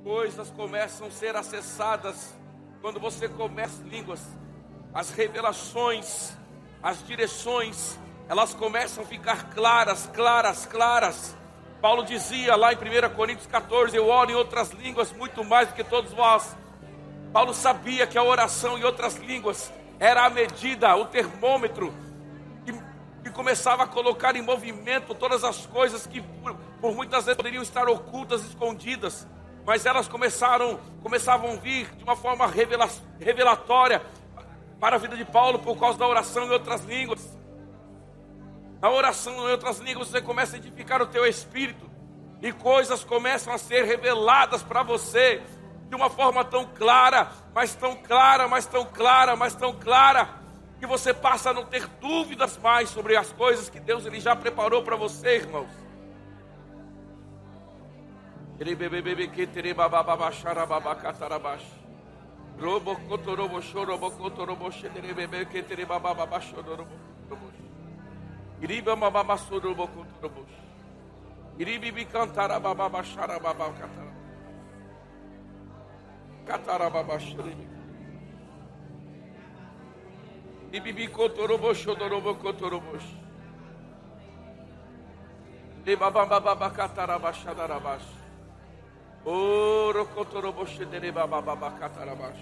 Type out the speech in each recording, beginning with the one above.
Coisas começam a ser acessadas quando você começa línguas. As revelações, as direções, elas começam a ficar claras. Paulo dizia lá em 1 Coríntios 14, eu oro em outras línguas muito mais do que todos vós. Paulo sabia que a oração em outras línguas era a medida, o termômetro, que começava a colocar em movimento todas as coisas que por muitas vezes poderiam estar ocultas, escondidas, mas elas começavam a vir de uma forma revelatória para a vida de Paulo por causa da oração em outras línguas. Na oração em outras línguas você começa a edificar o teu espírito e coisas começam a ser reveladas para você de uma forma tão clara, que você passa a não ter dúvidas mais sobre as coisas que Deus ele já preparou para você, irmãos. Ibibi cotorobo xodorobo cotorobo. Lebababa catarabaxadarabax. Oro cotorobo xederebababa catarabax.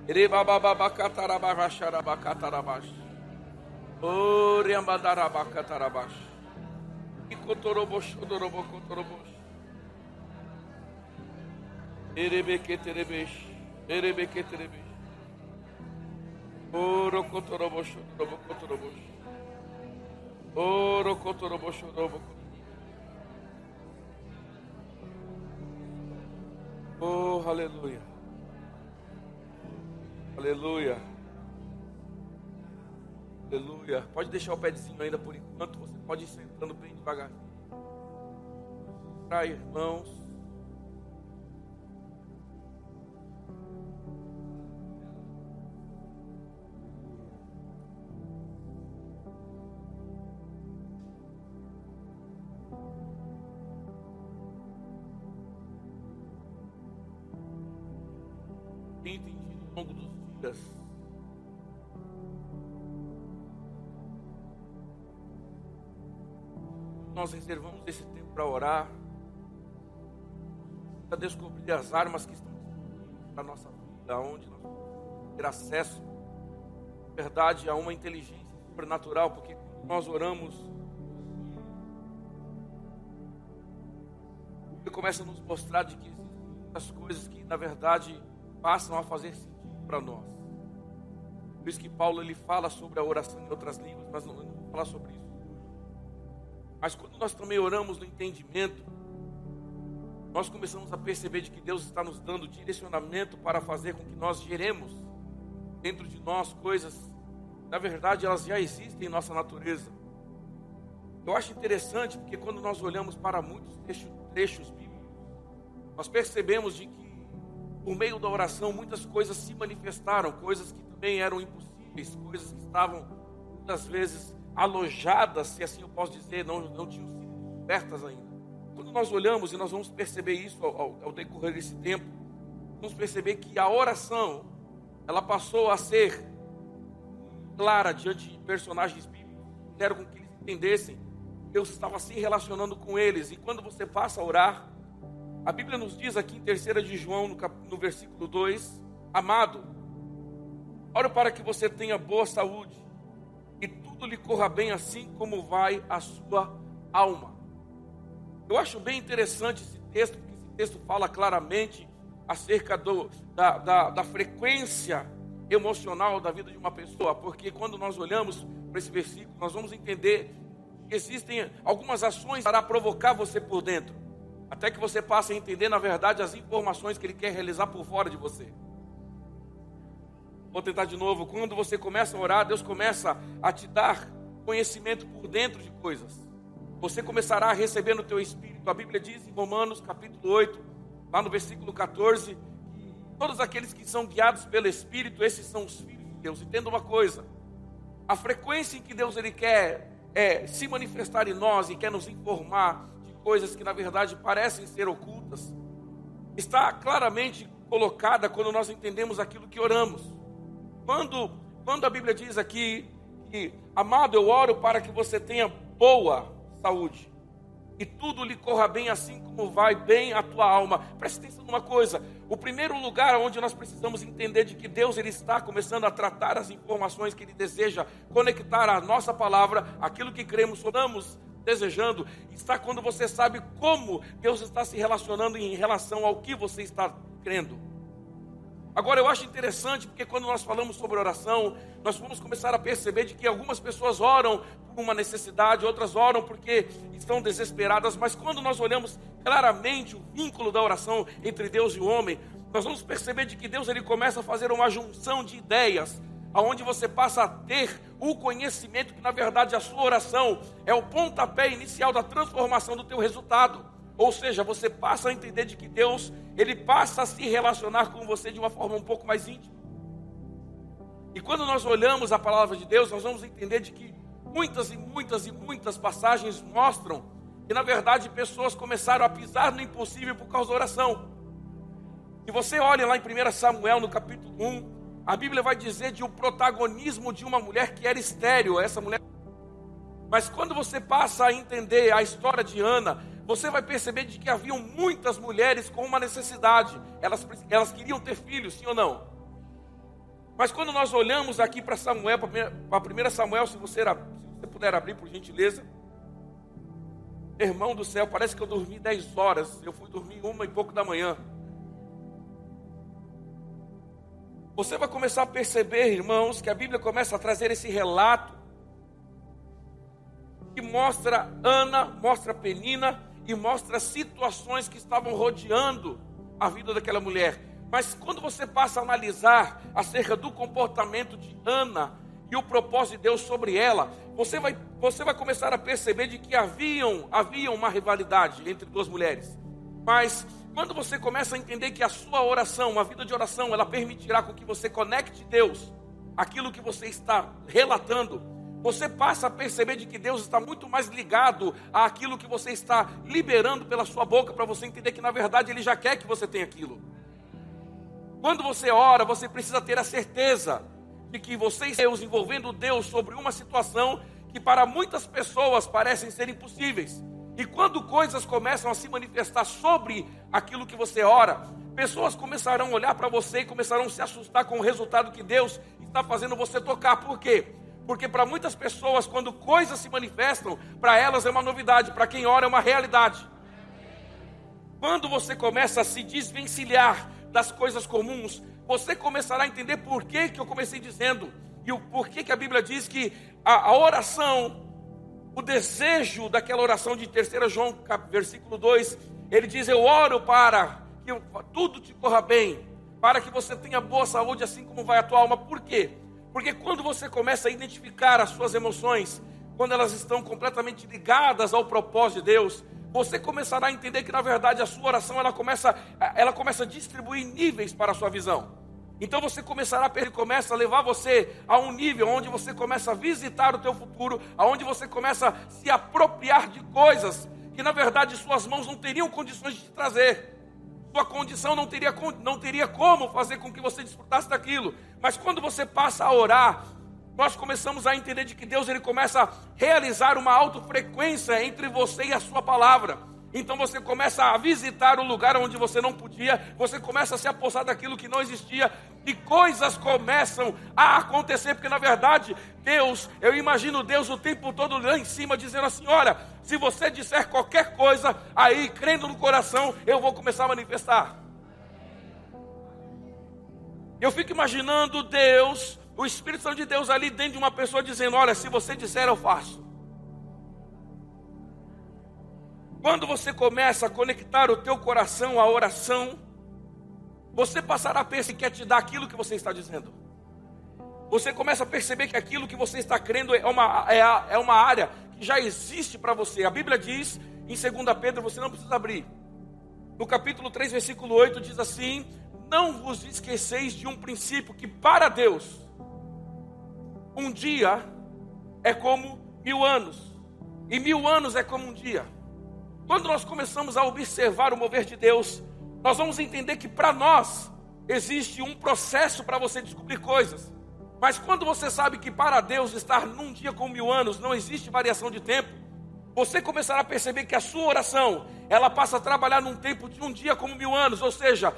Rebababa catarabaxarabacatarabax. Ore ambadarabacatarabas. E cotorobo xodorobo cotorobo. Erebequeterebex. Oro cotorobo xodorobo cotorobo. Oro cotorobo xodorobo. Oh, aleluia. Aleluia. Aleluia. Pode deixar o pezinho ainda por enquanto. Você pode ir sentando bem devagarzinho. Para irmãos. Entendido ao longo dos dias. Nós reservamos esse tempo para orar, para descobrir as armas que estão na nossa vida, onde nós vamos ter acesso, na verdade, a uma inteligência sobrenatural, porque quando nós oramos, Ele começa a nos mostrar de que existem muitas coisas que, na verdade, passam a fazer sentido para nós. Por isso que Paulo ele fala sobre a oração em outras línguas, mas não vou falar sobre isso. Mas quando nós também oramos no entendimento, nós começamos a perceber de que Deus está nos dando direcionamento para fazer com que nós geremos dentro de nós coisas, na verdade elas já existem em nossa natureza. Eu acho interessante porque quando nós olhamos para muitos trechos bíblicos, nós percebemos de que por meio da oração, muitas coisas se manifestaram, coisas que também eram impossíveis, coisas que estavam, muitas vezes, alojadas, se assim eu posso dizer, não tinham sido descobertas ainda. Quando nós olhamos, e nós vamos perceber isso ao decorrer desse tempo, vamos perceber que a oração, ela passou a ser clara diante de personagens bíblicos, que fizeram com que eles entendessem que Deus estava se relacionando com eles. E quando você passa a orar, a Bíblia nos diz aqui em 3 de João, no versículo 2, amado, oro para que você tenha boa saúde e tudo lhe corra bem assim como vai a sua alma. Eu acho bem interessante esse texto, porque esse texto fala claramente acerca da frequência emocional da vida de uma pessoa, porque quando nós olhamos para esse versículo, nós vamos entender que existem algumas ações para provocar você por dentro, até que você passe a entender, na verdade, as informações que Ele quer realizar por fora de você. Vou tentar de novo. Quando você começa a orar, Deus começa a te dar conhecimento por dentro de coisas. Você começará a receber no teu espírito. A Bíblia diz em Romanos capítulo 8, lá no versículo 14, todos aqueles que são guiados pelo Espírito, esses são os filhos de Deus. Entenda uma coisa, a frequência em que Deus ele quer se manifestar em nós e quer nos informar de coisas que na verdade parecem ser ocultas, está claramente colocada quando nós entendemos aquilo que oramos. Quando a Bíblia diz aqui que, amado, eu oro para que você tenha boa saúde e tudo lhe corra bem assim como vai bem a tua alma. Preste atenção numa coisa: o primeiro lugar onde nós precisamos entender de que Deus ele está começando a tratar as informações que Ele deseja conectar à nossa palavra, aquilo que cremos, estamos desejando, está quando você sabe como Deus está se relacionando em relação ao que você está crendo. Agora, eu acho interessante porque quando nós falamos sobre oração, nós vamos começar a perceber de que algumas pessoas oram por uma necessidade, outras oram porque estão desesperadas, mas quando nós olhamos claramente o vínculo da oração entre Deus e o homem, nós vamos perceber de que Deus ele começa a fazer uma junção de ideias, aonde você passa a ter o conhecimento que na verdade a sua oração é o pontapé inicial da transformação do teu resultado. Ou seja, você passa a entender de que Deus, Ele passa a se relacionar com você de uma forma um pouco mais íntima. E quando nós olhamos a palavra de Deus, nós vamos entender de que muitas passagens mostram que na verdade pessoas começaram a pisar no impossível por causa da oração. Se você olha lá em 1 Samuel, no capítulo 1, a Bíblia vai dizer de um protagonismo de uma mulher que era estéril, essa mulher. Mas quando você passa a entender a história de Ana, você vai perceber de que haviam muitas mulheres com uma necessidade. Elas queriam ter filhos, sim ou não? Mas quando nós olhamos aqui para Samuel, para 1 Samuel, se você puder abrir por gentileza. Irmão do céu, parece que eu dormi 10 horas. Eu fui dormir 1 e pouco da manhã. Você vai começar a perceber, irmãos, que a Bíblia começa a trazer esse relato que mostra Ana, mostra Penina e mostra situações que estavam rodeando a vida daquela mulher. Mas quando você passa a analisar acerca do comportamento de Ana e o propósito de Deus sobre ela, você vai começar a perceber de que havia uma rivalidade entre duas mulheres. Mas quando você começa a entender que a sua oração, a vida de oração, ela permitirá com que você conecte Deus, aquilo que você está relatando, você passa a perceber de que Deus está muito mais ligado àquilo que você está liberando pela sua boca, para você entender que na verdade Ele já quer que você tenha aquilo. Quando você ora, você precisa ter a certeza de que você está envolvendo Deus sobre uma situação que para muitas pessoas parecem ser impossíveis. E quando coisas começam a se manifestar sobre aquilo que você ora, pessoas começarão a olhar para você e começarão a se assustar com o resultado que Deus está fazendo você tocar. Por quê? Porque para muitas pessoas, quando coisas se manifestam, para elas é uma novidade, para quem ora é uma realidade. Quando você começa a se desvencilhar das coisas comuns, você começará a entender por que eu comecei dizendo, e o porquê que a Bíblia diz que a oração, o desejo daquela oração de 3 João, versículo 2, ele diz: eu oro para que tudo te corra bem, para que você tenha boa saúde assim como vai a tua alma. Por quê? Porque quando você começa a identificar as suas emoções, quando elas estão completamente ligadas ao propósito de Deus, você começará a entender que na verdade a sua oração ela começa a distribuir níveis para a sua visão. Então você começa a levar você a um nível onde você começa a visitar o teu futuro, onde você começa a se apropriar de coisas que na verdade suas mãos não teriam condições de te trazer. Sua condição não teria como fazer com que você desfrutasse daquilo. Mas quando você passa a orar, nós começamos a entender de que Deus ele começa a realizar uma autofrequência entre você e a sua palavra. Então você começa a visitar o lugar onde você não podia, você começa a se apossar daquilo que não existia, e coisas começam a acontecer, porque na verdade Deus, eu imagino Deus o tempo todo lá em cima dizendo assim: olha, se você disser qualquer coisa, aí crendo no coração, eu vou começar a manifestar. Eu fico imaginando Deus, o Espírito Santo de Deus ali dentro de uma pessoa dizendo: olha, se você disser eu faço. Quando você começa a conectar o teu coração à oração, você passará a pensar que quer te dar aquilo que você está dizendo. Você começa a perceber que aquilo que você está crendo é uma área que já existe para você. A Bíblia diz, em 2 Pedro, você não precisa abrir. No capítulo 3, versículo 8, diz assim: não vos esqueceis de um princípio, que para Deus, um dia é como 1000 anos. E 1000 anos é como um dia. Quando nós começamos a observar o mover de Deus, nós vamos entender que para nós existe um processo para você descobrir coisas. Mas quando você sabe que para Deus estar num dia com 1000 anos não existe variação de tempo, você começará a perceber que a sua oração, ela passa a trabalhar num tempo de um dia como 1000 anos. Ou seja,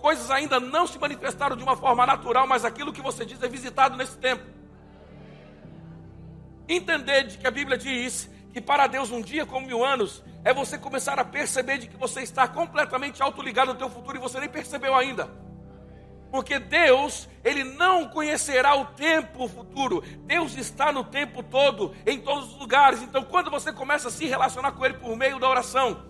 coisas ainda não se manifestaram de uma forma natural, mas aquilo que você diz é visitado nesse tempo. Entender de que a Bíblia diz que para Deus um dia como 1000 anos é você começar a perceber de que você está completamente autoligado ao teu futuro e você nem percebeu ainda. Porque Deus, Ele não conhecerá o tempo futuro. Deus está no tempo todo, em todos os lugares. Então quando você começa a se relacionar com Ele por meio da oração,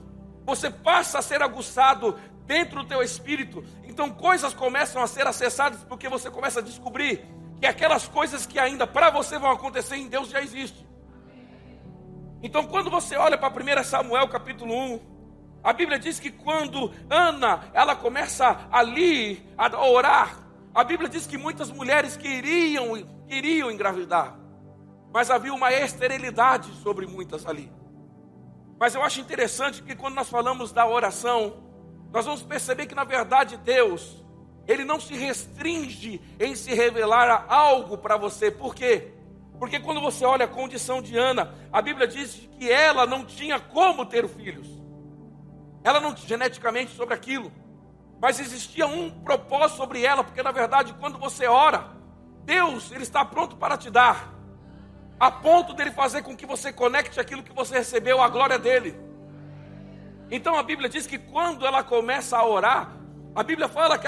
você passa a ser aguçado dentro do teu espírito. Então coisas começam a ser acessadas porque você começa a descobrir que aquelas coisas que ainda para você vão acontecer em Deus já existem. Então quando você olha para 1 Samuel capítulo 1, a Bíblia diz que quando Ana, ela começa ali a orar, a Bíblia diz que muitas mulheres queriam engravidar, mas havia uma esterilidade sobre muitas ali. Mas eu acho interessante que quando nós falamos da oração, nós vamos perceber que na verdade Deus, Ele não se restringe em se revelar algo para você. Por quê? Porque quando você olha a condição de Ana, a Bíblia diz que ela não tinha como ter filhos. Ela não tinha geneticamente sobre aquilo, mas existia um propósito sobre ela, porque na verdade quando você ora, Deus, Ele está pronto para te dar, a ponto dele fazer com que você conecte aquilo que você recebeu, a glória dele. Então a Bíblia diz que quando ela começa a orar, a Bíblia fala que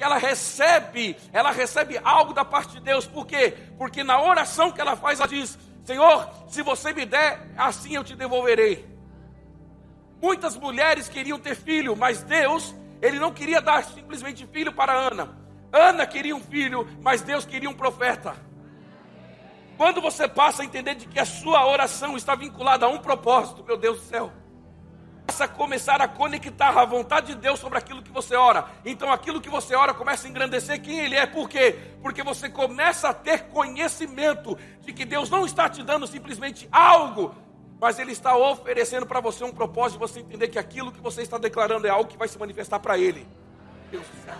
ela recebe algo da parte de Deus. Por quê? Porque na oração que ela faz, ela diz: Senhor, se você me der, assim eu te devolverei. Muitas mulheres queriam ter filho, mas Deus, Ele não queria dar simplesmente filho para Ana. Ana queria um filho, mas Deus queria um profeta. Quando você passa a entender de que a sua oração está vinculada a um propósito, meu Deus do céu, passa a começar a conectar a vontade de Deus sobre aquilo que você ora. Então aquilo que você ora começa a engrandecer quem Ele é. Por quê? Porque você começa a ter conhecimento de que Deus não está te dando simplesmente algo, mas Ele está oferecendo para você um propósito, de você entender que aquilo que você está declarando é algo que vai se manifestar para Ele. Deus do céu.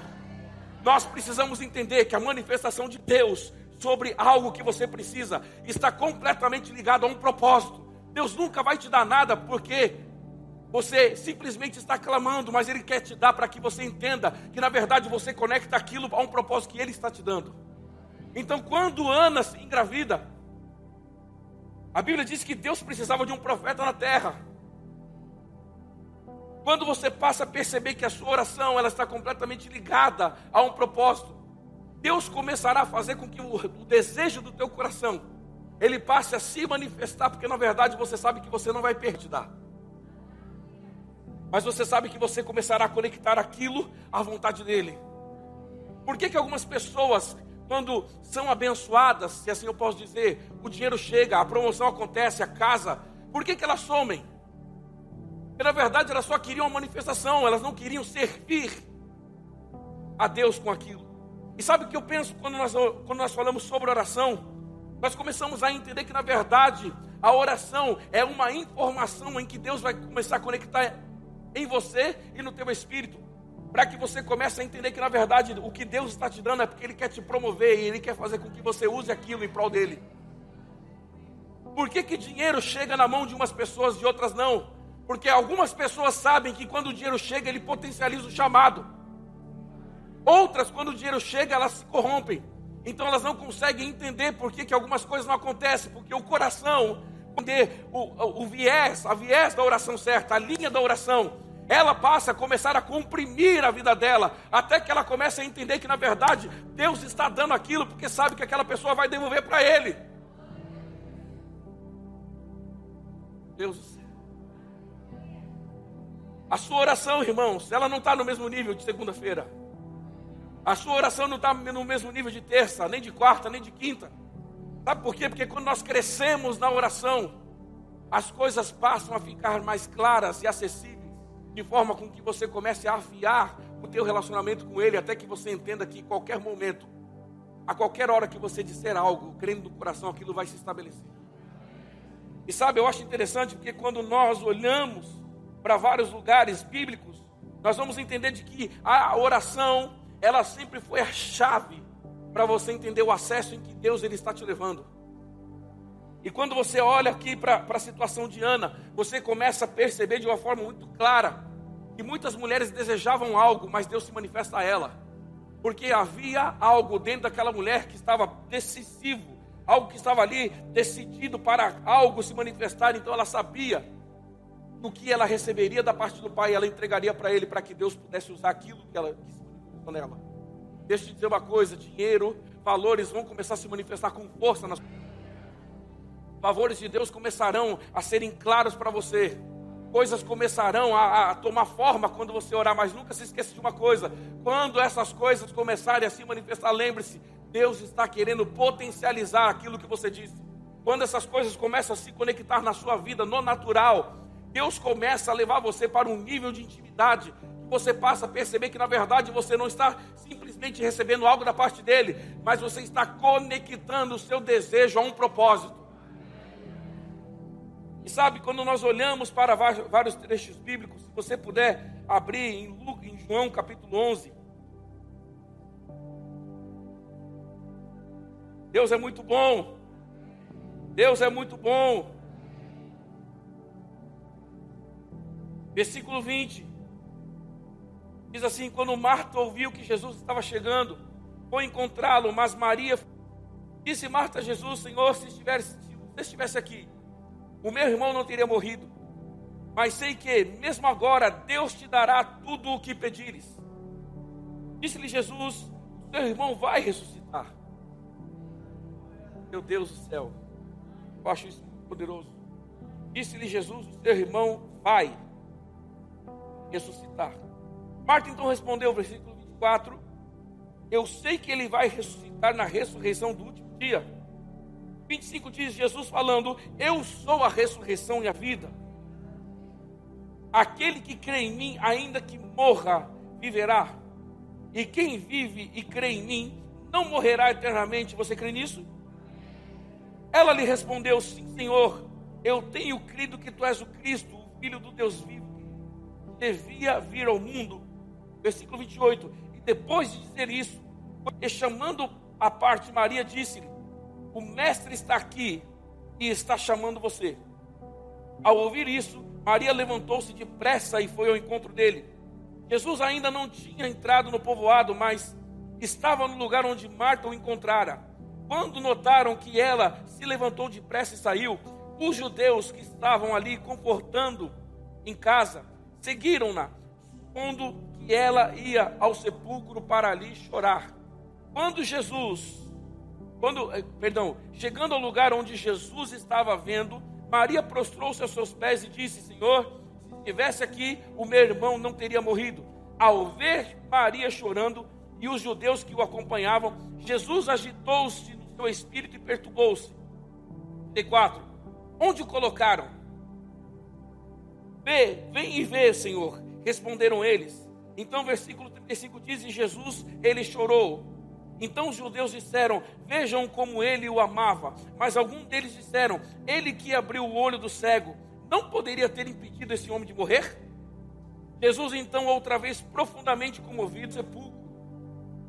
Nós precisamos entender que a manifestação de Deus sobre algo que você precisa está completamente ligado a um propósito. Deus nunca vai te dar nada porque você simplesmente está clamando, mas Ele quer te dar para que você entenda que na verdade você conecta aquilo a um propósito que Ele está te dando. Então quando Ana se engravida, a Bíblia diz que Deus precisava de um profeta na terra. Quando você passa a perceber que a sua oração ela está completamente ligada a um propósito, Deus começará a fazer com que o desejo do teu coração, ele passe a se manifestar, porque na verdade você sabe que você não vai perder, mas você sabe que você começará a conectar aquilo à vontade dele. Por que algumas pessoas, quando são abençoadas, se assim eu posso dizer, o dinheiro chega, a promoção acontece, a casa, por que elas somem? Porque na verdade elas só queriam uma manifestação, elas não queriam servir a Deus com aquilo. E sabe o que eu penso quando nós falamos sobre oração? Nós começamos a entender que na verdade a oração é uma informação em que Deus vai começar a conectar em você e no teu espírito, para que você comece a entender que na verdade o que Deus está te dando é porque Ele quer te promover e Ele quer fazer com que você use aquilo em prol dEle. Por que dinheiro chega na mão de umas pessoas e de outras não? Porque algumas pessoas sabem que quando o dinheiro chega, ele potencializa o chamado. Outras, quando o dinheiro chega, elas se corrompem. Então elas não conseguem entender por que algumas coisas não acontecem. Porque o coração, a viés da oração certa, a linha da oração, ela passa a começar a comprimir a vida dela, até que ela comece a entender que na verdade Deus está dando aquilo porque sabe que aquela pessoa vai devolver para Ele. Deus do céu. A sua oração, irmãos, ela não está no mesmo nível de segunda-feira. A sua oração não está no mesmo nível de terça, nem de quarta, nem de quinta. Sabe por quê? Porque quando nós crescemos na oração, as coisas passam a ficar mais claras e acessíveis, de forma com que você comece a afiar o teu relacionamento com Ele, até que você entenda que em qualquer momento, a qualquer hora que você disser algo, crendo no coração, aquilo vai se estabelecer. E sabe, eu acho interessante porque quando nós olhamos para vários lugares bíblicos, nós vamos entender de que a oração, ela sempre foi a chave para você entender o acesso em que Deus ele está te levando. E quando você olha aqui para a situação de Ana, você começa a perceber de uma forma muito clara que muitas mulheres desejavam algo, mas Deus se manifesta a ela. Porque havia algo dentro daquela mulher que estava decisivo, algo que estava ali decidido para algo se manifestar. Então ela sabia do que ela receberia da parte do Pai, ela entregaria para Ele, para que Deus pudesse usar aquilo que ela se manifestou nela. Deixa eu te dizer uma coisa, dinheiro, valores vão começar a se manifestar com força nas favores de Deus começarão a serem claros para você. Coisas começarão a tomar forma quando você orar, mas nunca se esqueça de uma coisa: quando essas coisas começarem a se manifestar, lembre-se, Deus está querendo potencializar aquilo que você disse. Quando essas coisas começam a se conectar na sua vida, no natural, Deus começa a levar você para um nível de intimidade, que você passa a perceber que na verdade você não está simplesmente recebendo algo da parte dele, mas você está conectando o seu desejo a um propósito. E sabe, quando nós olhamos para vários trechos bíblicos, se você puder abrir em João capítulo 11. Deus é muito bom. Deus é muito bom. Versículo 20. Diz assim: quando Marta ouviu que Jesus estava chegando, foi encontrá-lo, mas Maria disse Marta a Jesus: Senhor, se você estivesse aqui, o meu irmão não teria morrido. Mas sei que, mesmo agora, Deus te dará tudo o que pedires. Disse-lhe Jesus: seu irmão vai ressuscitar. Meu Deus do céu, eu acho isso muito poderoso. Disse-lhe Jesus: o seu irmão vai ressuscitar. Marta então respondeu, versículo 24: eu sei que ele vai ressuscitar na ressurreição do último dia. 25 diz Jesus falando: eu sou a ressurreição e a vida. Aquele que crê em mim, ainda que morra, viverá. E quem vive e crê em mim, não morrerá eternamente. Você crê nisso? Ela lhe respondeu: sim, Senhor, eu tenho crido que tu és o Cristo, o Filho do Deus vivo, que devia vir ao mundo. Versículo 28. E depois de dizer isso, e chamando à parte Maria, disse-lhe: o mestre está aqui e está chamando você. Ao ouvir isso, Maria levantou-se depressa e foi ao encontro dele. Jesus ainda não tinha entrado no povoado, mas estava no lugar onde Marta o encontrara. Quando notaram que ela se levantou depressa e saiu, os judeus que estavam ali confortando em casa seguiram-na, supondo que ela ia ao sepulcro para ali chorar. Chegando ao lugar onde Jesus estava vendo, Maria prostrou-se aos seus pés e disse: Senhor, se estivesse aqui, o meu irmão não teria morrido. Ao ver Maria chorando e os judeus que o acompanhavam, Jesus agitou-se no seu espírito e perturbou-se. 34. Onde o colocaram? Vem e vê, Senhor, responderam eles. Então versículo 35 diz: e Jesus, ele chorou. Então os judeus disseram: vejam como ele o amava. Mas alguns deles disseram: ele que abriu o olho do cego, não poderia ter impedido esse homem de morrer? Jesus então, outra vez profundamente comovido, sepulcro.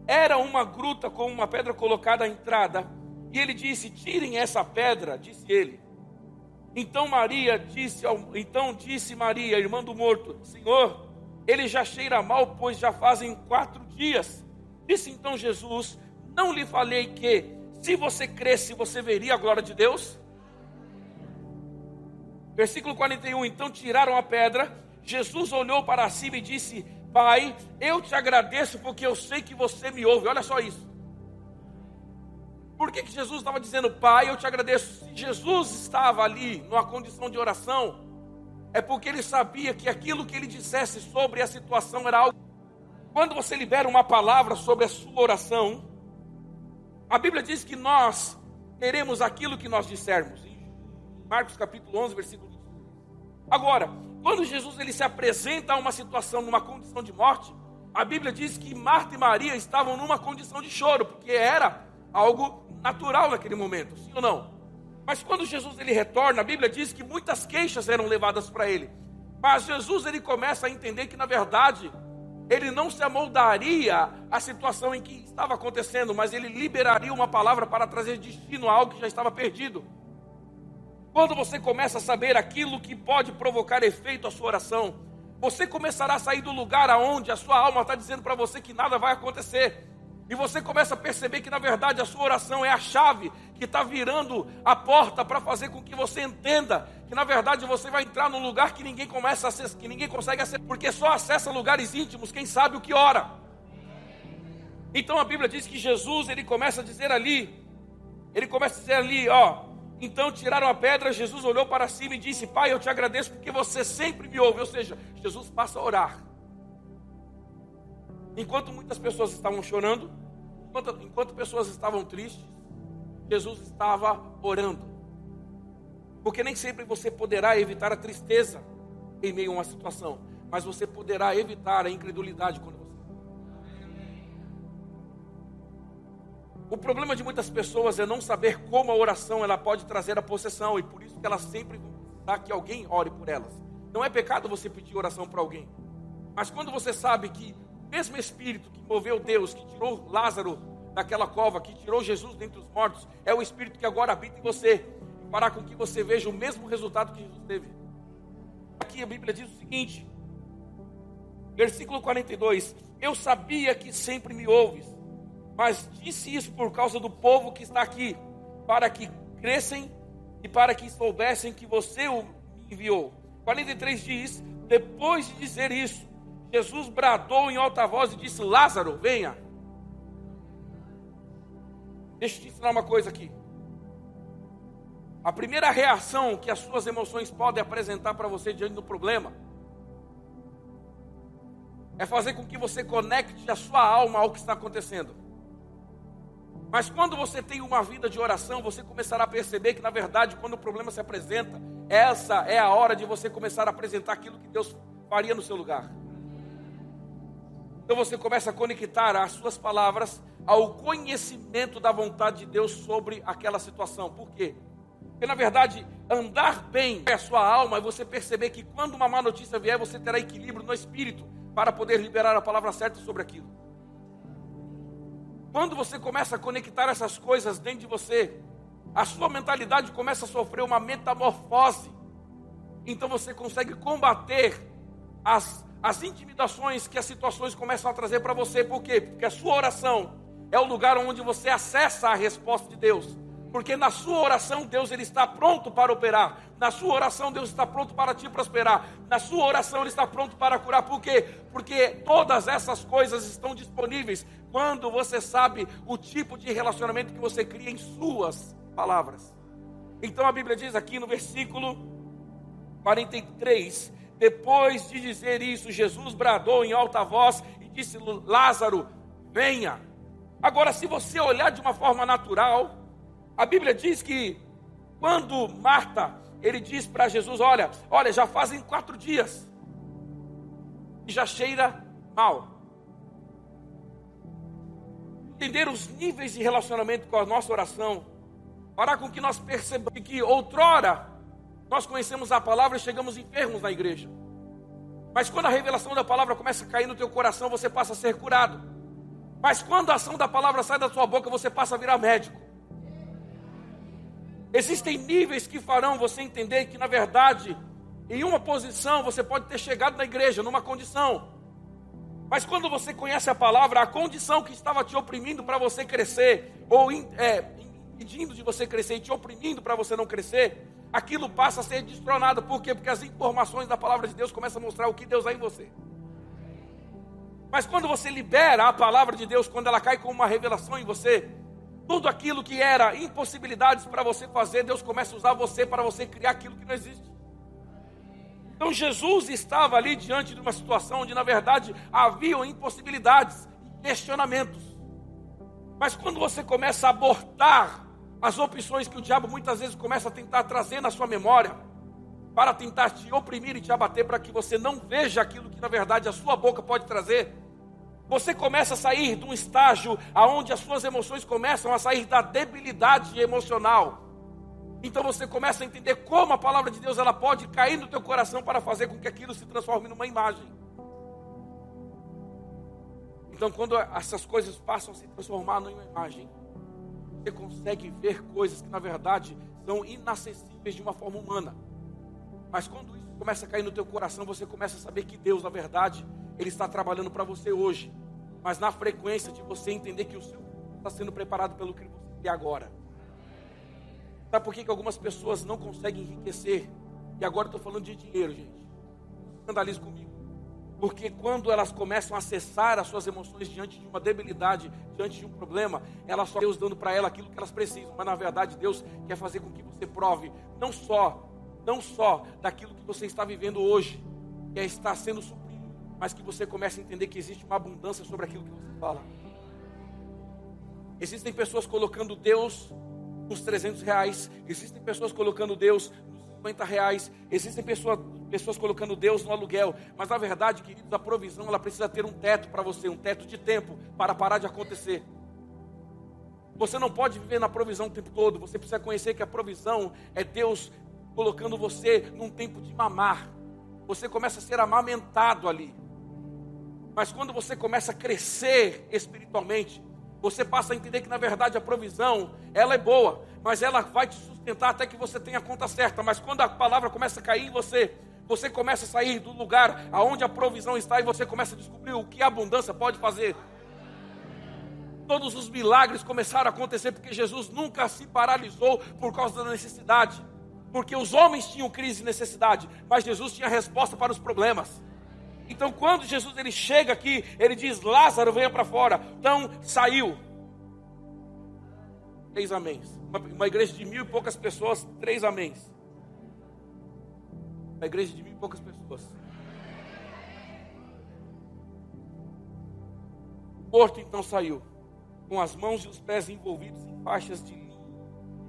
Era uma gruta com uma pedra colocada à entrada. E ele disse: tirem essa pedra, disse ele. Então disse Maria, irmã do morto: Senhor, ele já cheira mal, pois já fazem 4 dias. Disse então Jesus: não lhe falei que, se você cresce, você veria a glória de Deus? Versículo 41, então tiraram a pedra. Jesus olhou para cima e disse: Pai, eu te agradeço porque eu sei que você me ouve. Olha só isso. Por que Jesus estava dizendo: Pai, eu te agradeço? Se Jesus estava ali numa condição de oração, é porque ele sabia que aquilo que ele dissesse sobre a situação era algo. Quando você libera uma palavra sobre a sua oração, a Bíblia diz que nós teremos aquilo que nós dissermos. Em Marcos capítulo 11, versículo 20. Agora, quando Jesus ele se apresenta a uma situação, numa condição de morte, a Bíblia diz que Marta e Maria estavam numa condição de choro, porque era algo natural naquele momento, sim ou não? Mas quando Jesus ele retorna, a Bíblia diz que muitas queixas eram levadas para ele. Mas Jesus ele começa a entender que na verdade ele não se amoldaria à situação em que estava acontecendo, mas ele liberaria uma palavra para trazer destino a algo que já estava perdido. Quando você começa a saber aquilo que pode provocar efeito à sua oração, você começará a sair do lugar aonde a sua alma está dizendo para você que nada vai acontecer. E você começa a perceber que na verdade a sua oração é a chave que está virando a porta para fazer com que você entenda que na verdade você vai entrar num lugar que ninguém consegue acessar, porque só acessa lugares íntimos quem sabe o que ora. Então a Bíblia diz que Jesus ele começa a dizer ali, ó, então tiraram a pedra, Jesus olhou para cima e disse: Pai, eu te agradeço porque você sempre me ouve. Ou seja, Jesus passa a orar. Enquanto muitas pessoas estavam chorando, enquanto pessoas estavam tristes, Jesus estava orando. Porque nem sempre você poderá evitar a tristeza em meio a uma situação, mas você poderá evitar a incredulidade quando você... O problema de muitas pessoas é não saber como a oração ela pode trazer a possessão, e por isso que elas sempre vão precisar que alguém ore por elas. Não é pecado você pedir oração para alguém, mas quando você sabe que o mesmo Espírito que moveu Deus, que tirou Lázaro daquela cova, que tirou Jesus dentre os mortos, é o Espírito que agora habita em você, e fará com que você veja o mesmo resultado que Jesus teve. Aqui a Bíblia diz o seguinte, versículo 42, eu sabia que sempre me ouves, mas disse isso por causa do povo que está aqui, para que crescem e para que soubessem que você o enviou. 43 diz, depois de dizer isso, Jesus bradou em alta voz e disse: Lázaro, venha. Deixa eu te ensinar uma coisa aqui. A primeira reação que as suas emoções podem apresentar para você diante do problema é fazer com que você conecte a sua alma ao que está acontecendo. Mas quando você tem uma vida de oração, você começará a perceber que na verdade quando o problema se apresenta, essa é a hora de você começar a apresentar aquilo que Deus faria no seu lugar. Então você começa a conectar as suas palavras ao conhecimento da vontade de Deus sobre aquela situação. Por quê? Porque na verdade, andar bem é a sua alma, e você perceber que quando uma má notícia vier, você terá equilíbrio no espírito para poder liberar a palavra certa sobre aquilo. Quando você começa a conectar essas coisas dentro de você, a sua mentalidade começa a sofrer uma metamorfose. Então você consegue combater as intimidações que as situações começam a trazer para você. Por quê? Porque a sua oração é o lugar onde você acessa a resposta de Deus. Porque na sua oração Deus ele está pronto para operar. Na sua oração Deus está pronto para te prosperar. Na sua oração Ele está pronto para curar. Por quê? Porque todas essas coisas estão disponíveis quando você sabe o tipo de relacionamento que você cria em suas palavras. Então a Bíblia diz aqui no versículo 43, depois de dizer isso, Jesus bradou em alta voz e disse: Lázaro, venha. Agora, se você olhar de uma forma natural, a Bíblia diz que quando Marta, ele diz para Jesus: olha, já fazem 4 dias e já cheira mal. Entender os níveis de relacionamento com a nossa oração fará com que nós percebamos que outrora nós conhecemos a palavra e chegamos enfermos na igreja. Mas quando a revelação da palavra começa a cair no teu coração, você passa a ser curado. Mas quando a ação da palavra sai da sua boca, você passa a virar médico. Existem níveis que farão você entender que, na verdade, em uma posição você pode ter chegado na igreja, numa condição. Mas quando você conhece a palavra, a condição que estava te oprimindo para você crescer, ou impedindo de você crescer e te oprimindo para você não crescer, aquilo passa a ser destronado. Por quê? Porque as informações da palavra de Deus começam a mostrar o que Deus é em você. Mas quando você libera a palavra de Deus, quando ela cai como uma revelação em você, tudo aquilo que era impossibilidades para você fazer, Deus começa a usar você para você criar aquilo que não existe. Então Jesus estava ali diante de uma situação onde na verdade haviam impossibilidades, questionamentos. Mas quando você começa a abortar as opções que o diabo muitas vezes começa a tentar trazer na sua memória, para tentar te oprimir e te abater, para que você não veja aquilo que na verdade a sua boca pode trazer, você começa a sair de um estágio onde as suas emoções começam a sair da debilidade emocional Então você começa a entender como a palavra de Deus ela pode cair no teu coração para fazer com que aquilo se transforme numa imagem. Então quando essas coisas passam a se transformar numa imagem, você consegue ver coisas que na verdade são inacessíveis de uma forma humana. Mas quando isso começa a cair no teu coração, você começa a saber que Deus, na verdade, Ele está trabalhando para você hoje. Mas na frequência de você entender que o seu futuro está sendo preparado pelo que você quer agora. Sabe por que algumas pessoas não conseguem enriquecer? E agora eu estou falando de dinheiro, gente. Escandalize comigo. Porque quando elas começam a acessar as suas emoções diante de uma debilidade, diante de um problema, elas só Deus dando para ela aquilo que elas precisam. Mas na verdade Deus quer fazer com que você prove não só daquilo que você está vivendo hoje, que está sendo suprido, mas que você comece a entender que existe uma abundância sobre aquilo que você fala. Existem pessoas colocando Deus nos R$300, existem pessoas colocando Deus nos R$50, existem pessoas colocando Deus no aluguel, mas na verdade, queridos, a provisão ela precisa ter um teto para você, um teto de tempo para parar de acontecer. Você não pode viver na provisão o tempo todo, você precisa conhecer que a provisão é Deus colocando você num tempo de mamar. Você começa a ser amamentado ali, mas quando você começa a crescer espiritualmente, você passa a entender que na verdade a provisão, ela é boa, mas ela vai te sustentar até que você tenha a conta certa. Mas quando a palavra começa a cair em você, você começa a sair do lugar aonde a provisão está e você começa a descobrir o que a abundância pode fazer. Todos os milagres começaram a acontecer porque Jesus nunca se paralisou por causa da necessidade. Porque os homens tinham crise e necessidade, mas Jesus tinha resposta para os problemas. Então quando Jesus ele chega aqui, ele diz: Lázaro, venha para fora. Então saiu. 3 améns. Uma igreja de 1.000 e poucas pessoas, 3 améns. Uma igreja de 1.000 e poucas pessoas. O morto então saiu, com as mãos e os pés envolvidos em faixas de linho,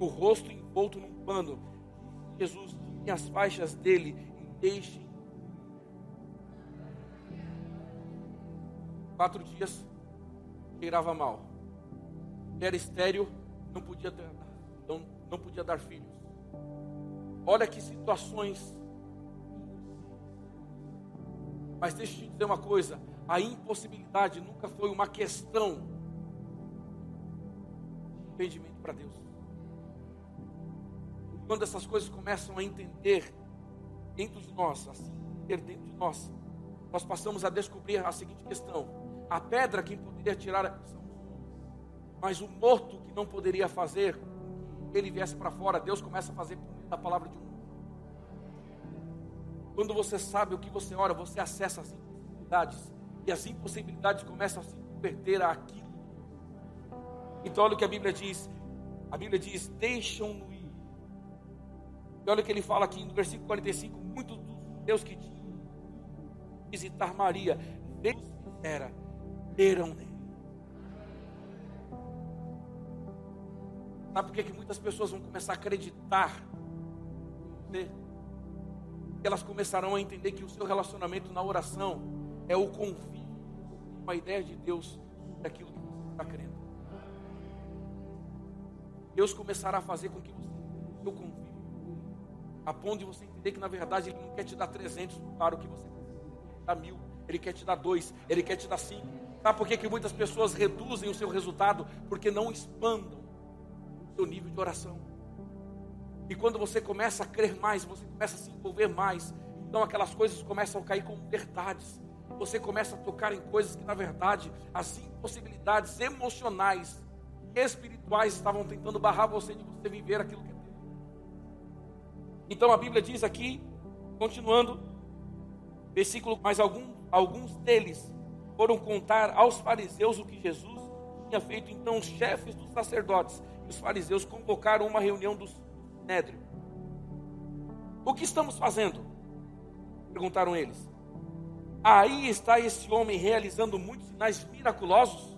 o rosto envolto num pano. Jesus, tirem as faixas dele e deixem. 4 dias, cheirava mal. Era estéril, não podia dar filhos. Olha que situações. Mas deixa eu te dizer uma coisa: a impossibilidade nunca foi uma questão de entendimento para Deus. Quando essas coisas começam a entender dentro de nós, assim, dentro de nós, nós passamos a descobrir a seguinte questão: a pedra quem poderia tirar, mas o morto que não poderia fazer, ele viesse para fora, Deus começa a fazer por meio da palavra de um. Quando você sabe o que você ora, você acessa as impossibilidades, e as impossibilidades começam a se converter àquilo. Então olha o que a Bíblia diz. A Bíblia diz: deixam-no ir. E olha o que ele fala aqui no versículo 45: muitos dos judeus que tinham visitar Maria, Deus era, creram nele. Sabe por que muitas pessoas vão começar a acreditar? Elas começarão a entender que o seu relacionamento na oração é o convívio, uma ideia de Deus daquilo que você está crendo. Deus começará a fazer com que você tenha o seu convívio, a ponto de você entender que na verdade Ele não quer te dar 300 para o que você precisa, Ele quer te dar 1.000, Ele quer te dar 2, Ele quer te dar 5. Sabe por que muitas pessoas reduzem o seu resultado? Porque não expandam o seu nível de oração. E quando você começa a crer mais, você começa a se envolver mais, então aquelas coisas começam a cair como verdades. Você começa a tocar em coisas que na verdade as impossibilidades emocionais, espirituais estavam tentando barrar você de você viver aquilo que é teu. Então a Bíblia diz aqui, continuando, versículo: mas alguns deles foram contar aos fariseus o que Jesus tinha feito. Então os chefes dos sacerdotes e os fariseus convocaram uma reunião dos Sinédrio. O que estamos fazendo? Perguntaram eles. Aí está esse homem realizando muitos sinais miraculosos.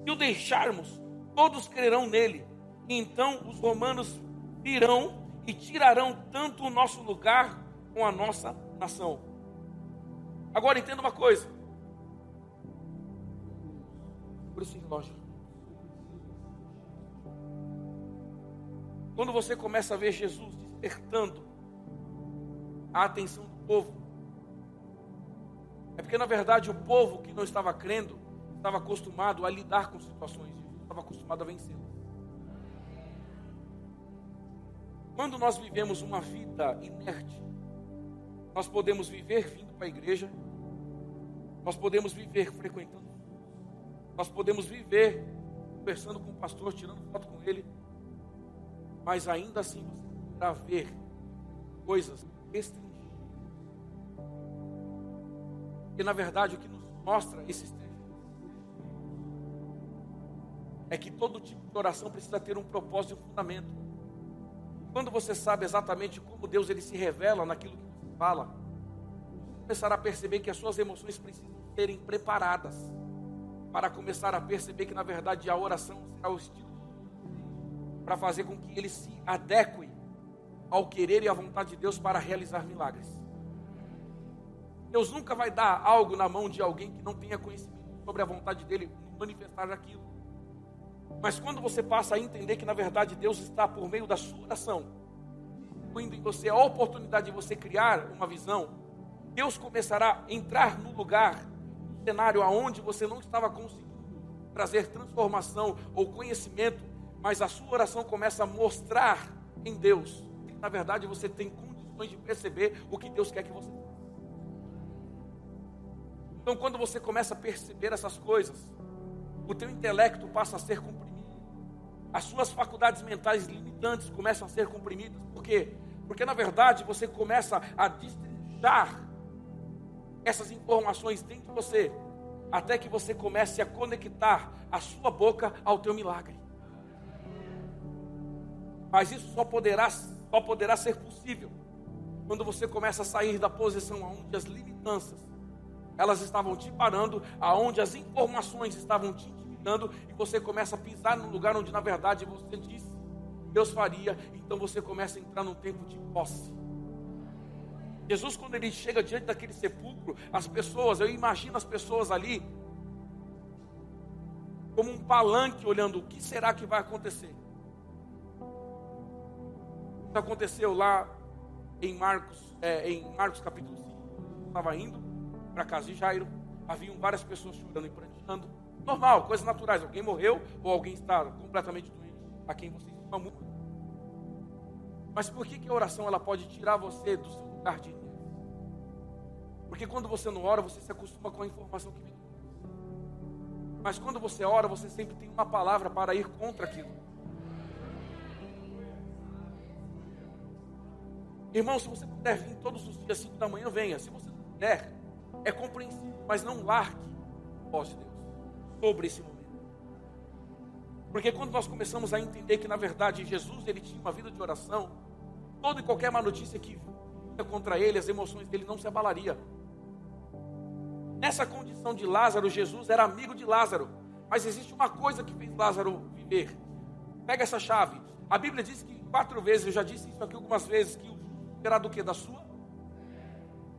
Se o deixarmos, todos crerão nele. E então os romanos virão e tirarão tanto o nosso lugar com a nossa nação. Agora entenda uma coisa. Por esse relógio. Quando você começa a ver Jesus despertando a atenção do povo, é porque na verdade o povo que não estava crendo estava acostumado a lidar com situações, estava acostumado a vencê-las. Quando nós vivemos uma vida inerte, nós podemos viver vindo para a igreja, nós podemos viver frequentando, nós podemos viver conversando com o pastor, tirando foto com ele, mas ainda assim você poderá ver coisas restringidas. E na verdade o que nos mostra esses textos é que todo tipo de oração precisa ter um propósito e um fundamento. Quando você sabe exatamente como Deus ele se revela naquilo que você fala, você começará a perceber que as suas emoções precisam serem preparadas para começar a perceber que na verdade a oração será o estilo para fazer com que ele se adeque ao querer e à vontade de Deus para realizar milagres. Deus nunca vai dar algo na mão de alguém que não tenha conhecimento sobre a vontade dele manifestar aquilo. Mas quando você passa a entender que na verdade Deus está por meio da sua oração, incluindo em você a oportunidade de você criar uma visão, Deus começará a entrar no lugar, no cenário aonde você não estava conseguindo trazer transformação ou conhecimento, mas a sua oração começa a mostrar em Deus que na verdade você tem condições de perceber o que Deus quer que você faça. Então quando você começa a perceber essas coisas, o teu intelecto passa a ser comprimido, as suas faculdades mentais limitantes começam a ser comprimidas. Por quê? Porque na verdade você começa a destrinchar essas informações dentro de você, até que você comece a conectar a sua boca ao teu milagre. Mas isso só poderá ser possível quando você começa a sair da posição onde as limitâncias elas estavam te parando, aonde as informações estavam te intimidando, e você começa a pisar no lugar onde na verdade você disse Deus faria. Então você começa a entrar num tempo de posse. Jesus, quando ele chega diante daquele sepulcro, as pessoas, eu imagino as pessoas ali como um palanque olhando o que será que vai acontecer. Isso aconteceu lá em Marcos capítulo 5. Estava indo para casa de Jairo, haviam várias pessoas chorando e pranteando, normal, coisas naturais, alguém morreu ou alguém está completamente doente, a quem você ama muito. Mas por que a oração ela pode tirar você do seu lugar de inércia? Porque quando você não ora, você se acostuma com a informação que vem. Mas quando você ora, você sempre tem uma palavra para ir contra aquilo. Irmão, se você puder vir todos os dias 5 da manhã, venha. Se você não puder, é compreensível, mas não largue a voz de Deus sobre esse momento. Porque quando nós começamos a entender que na verdade Jesus ele tinha uma vida de oração, toda e qualquer má notícia que vinha contra ele, as emoções dele não se abalariam. Nessa condição de Lázaro, Jesus era amigo de Lázaro, mas existe uma coisa que fez Lázaro viver. Pega essa chave. A Bíblia diz que 4 vezes, eu já disse isso aqui algumas vezes, que o será do que? Da sua?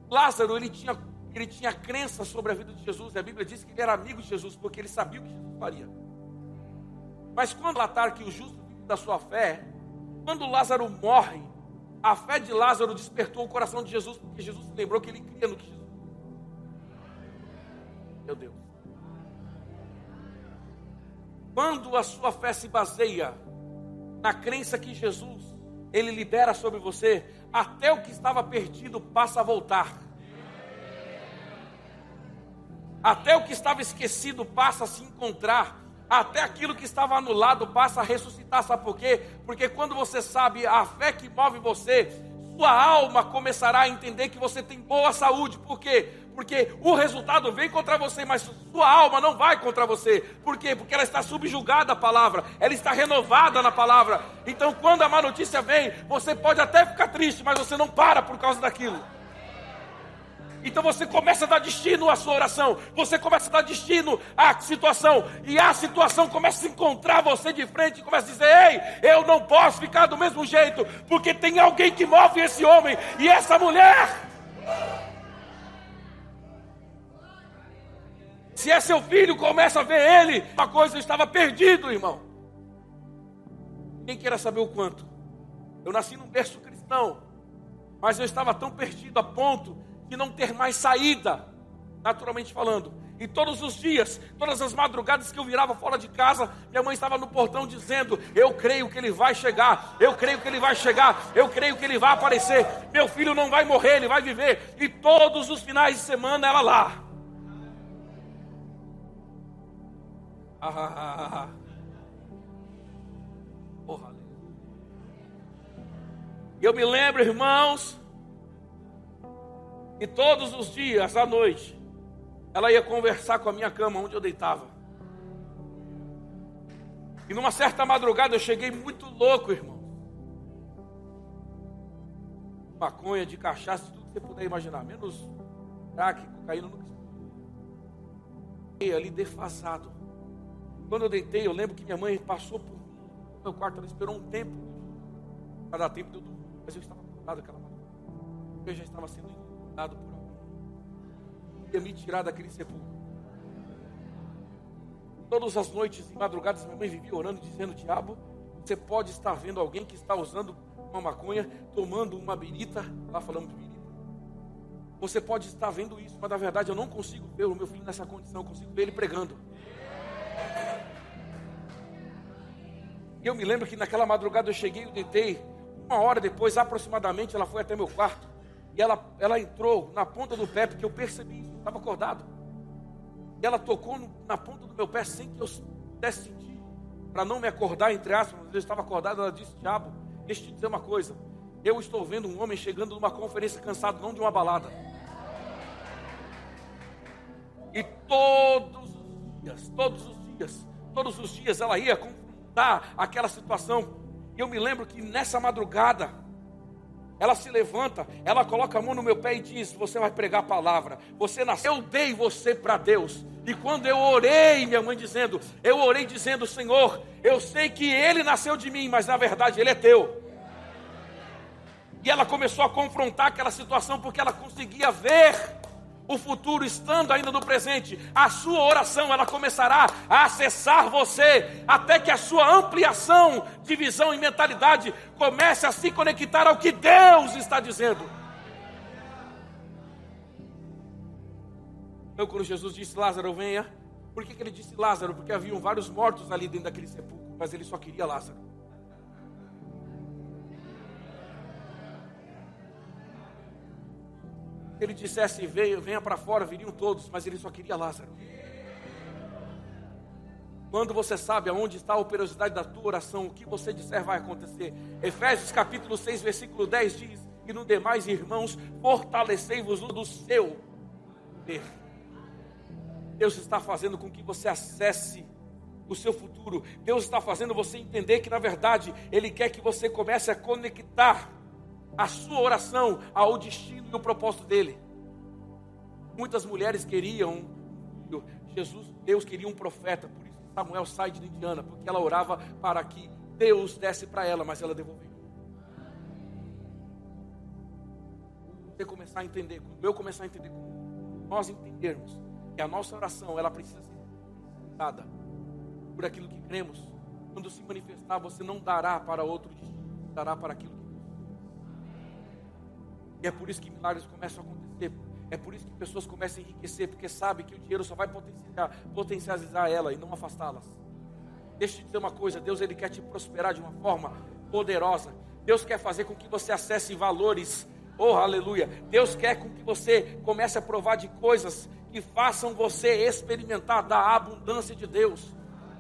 Lázaro, ele tinha crença sobre a vida de Jesus, e a Bíblia diz que ele era amigo de Jesus, porque ele sabia o que Jesus faria. Mas quando relatar que o justo vive da sua fé, quando Lázaro morre, a fé de Lázaro despertou o coração de Jesus, porque Jesus se lembrou que ele cria no que Jesus. Meu Deus. Quando a sua fé se baseia na crença que Jesus, ele libera sobre você, até o que estava perdido passa a voltar. Até o que estava esquecido passa a se encontrar. Até aquilo que estava anulado passa a ressuscitar. Sabe por quê? Porque quando você sabe a fé que move você, sua alma começará a entender que você tem boa saúde. Por quê? Porque o resultado vem contra você, mas sua alma não vai contra você. Por quê? Porque ela está subjugada à palavra, ela está renovada na palavra. Então quando a má notícia vem, você pode até ficar triste, mas você não para por causa daquilo. Então você começa a dar destino à sua oração, você começa a dar destino à situação, e a situação começa a encontrar você de frente, e começa a dizer: ei, eu não posso ficar do mesmo jeito, porque tem alguém que move esse homem e essa mulher. Se é seu filho, começa a ver ele, uma coisa estava perdido, irmão. Quem queira saber o quanto? Eu nasci num berço cristão, mas eu estava tão perdido a ponto de não ter mais saída, naturalmente falando. E todos os dias, todas as madrugadas que eu virava fora de casa, minha mãe estava no portão dizendo: eu creio que ele vai chegar, eu creio que ele vai chegar, eu creio que ele vai aparecer, meu filho não vai morrer, ele vai viver. E todos os finais de semana ela lá. Porra. Eu me lembro, irmãos, que todos os dias à noite ela ia conversar com a minha cama onde eu deitava. E numa certa madrugada eu cheguei muito louco, irmão. Maconha, de cachaça, tudo que você puder imaginar, menos crack, cocaína, nunca. Ali defasado. Quando eu deitei, eu lembro que minha mãe passou por meu quarto, ela esperou um tempo para dar tempo de eu dormir, mas eu estava acordado aquela madrugada. Eu já estava sendo inundado por algo. Ia me tirar daquele sepulcro. Todas as noites e madrugadas minha mãe vivia orando, dizendo: diabo, você pode estar vendo alguém que está usando uma maconha, tomando uma birita, lá falamos de birita. Você pode estar vendo isso, mas na verdade eu não consigo ver o meu filho nessa condição, eu consigo ver ele pregando. E eu me lembro que naquela madrugada eu cheguei e deitei. Uma hora depois, aproximadamente, ela foi até meu quarto. E ela entrou na ponta do pé, porque eu percebi isso, eu estava acordado. E ela tocou na ponta do meu pé sem que eu pudesse sentir, para não me acordar, entre aspas, mas eu estava acordado. Ela disse: diabo, deixa eu te dizer uma coisa. Eu estou vendo um homem chegando numa conferência cansado, não de uma balada. E todos os dias ela ia confrontar aquela situação. E eu me lembro que nessa madrugada, ela se levanta, ela coloca a mão no meu pé e diz: você vai pregar a palavra, você nasceu, eu dei você para Deus. E quando eu orei, minha mãe dizendo, eu orei dizendo: Senhor, eu sei que ele nasceu de mim, mas na verdade ele é teu. E ela começou a confrontar aquela situação, porque ela conseguia ver o futuro estando ainda no presente. A sua oração, ela começará a acessar você, até que a sua ampliação de visão e mentalidade comece a se conectar ao que Deus está dizendo. Então, quando Jesus disse: Lázaro, venha. Por que ele disse Lázaro? Porque haviam vários mortos ali dentro daquele sepulcro, mas ele só queria Lázaro. Se ele dissesse: venha para fora, viriam todos, mas ele só queria Lázaro. Quando você sabe aonde está a operosidade da tua oração, o que você disser vai acontecer. Efésios capítulo 6, versículo 10 diz: e no demais, irmãos, fortalecei-vos do seu poder. Deus está fazendo com que você acesse o seu futuro. Deus está fazendo você entender que na verdade Ele quer que você comece a conectar a sua oração ao destino e o propósito dele. Muitas mulheres queriam Deus queria um profeta, por isso Samuel sai de Indiana, porque ela orava para que Deus desse para ela, mas ela devolveu. Você começar a entender, quando eu começar a entender, quando nós entendermos que a nossa oração, ela precisa ser dada por aquilo que cremos. Quando se manifestar, você não dará para outro destino, dará para aquilo que E é por isso que milagres começam a acontecer. É por isso que pessoas começam a enriquecer, porque sabem que o dinheiro só vai potencializar ela e não afastá-las. Deixa eu te dizer uma coisa: Deus, Ele quer te prosperar de uma forma poderosa. Deus quer fazer com que você acesse valores. Oh, aleluia. Deus quer com que você comece a provar de coisas que façam você experimentar da abundância de Deus.